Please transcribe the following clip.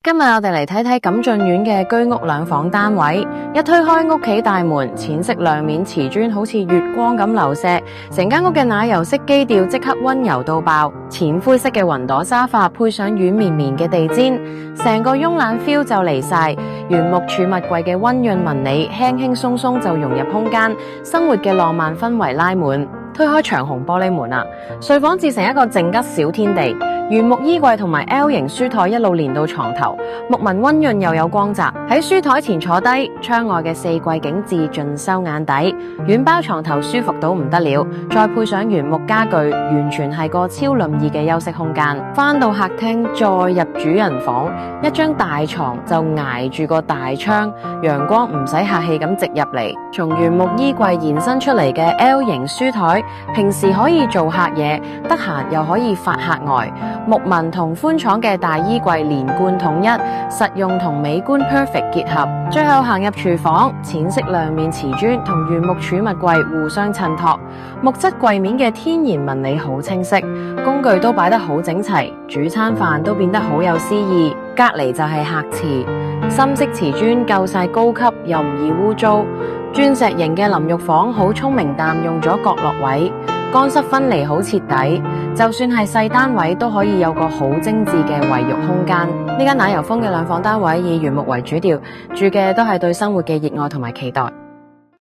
今日我哋嚟睇睇錦駿苑嘅居屋兩房單位，一推開屋企大門，淺色亮面瓷磚好似月光咁流射，成間屋嘅奶油色基調即刻溫柔到爆。淺灰色嘅雲朵沙發配上軟綿綿嘅地氈，成個慵懶 feel 就嚟晒。原木儲物櫃嘅溫潤紋理輕輕鬆鬆就融入空間，生活嘅浪漫氛圍拉滿。推開長虹玻璃門啦，睡房自成一個靜吉小天地。原木衣櫃同埋 L 型書台一路連到床頭，木紋溫潤又有光澤。喺書台前坐低，窗外嘅四季景致盡收眼底。軟包床頭舒服到唔得了，再配上原木家具，完全係個超愠意嘅休息空間。返到客廳，再入主人房，一張大床就挨住個大窗，陽光唔使客氣咁直入嚟。從原木衣櫃延伸出嚟嘅 L 型書台，平時可以做客嘢，得閒又可以發客呆。木紋同寬敞嘅大衣櫃連貫統一，實用同美觀 perfect 結合。最後行入廚房，淺色亮面瓷磚同原木儲物櫃互相襯托，木質櫃面嘅天然紋理好清晰，工具都擺得好整齊，煮餐飯都變得好有詩意。隔籬就係客廁，深色瓷磚夠晒高級又唔易污糟。鑽石型嘅淋浴房好聰明淡用咗角落位，乾濕分離好徹底，就算係細單位都可以有個好精緻嘅衛浴空間。呢間奶油風嘅兩房單位以原木為主調，住嘅都係對生活嘅熱愛同埋期待。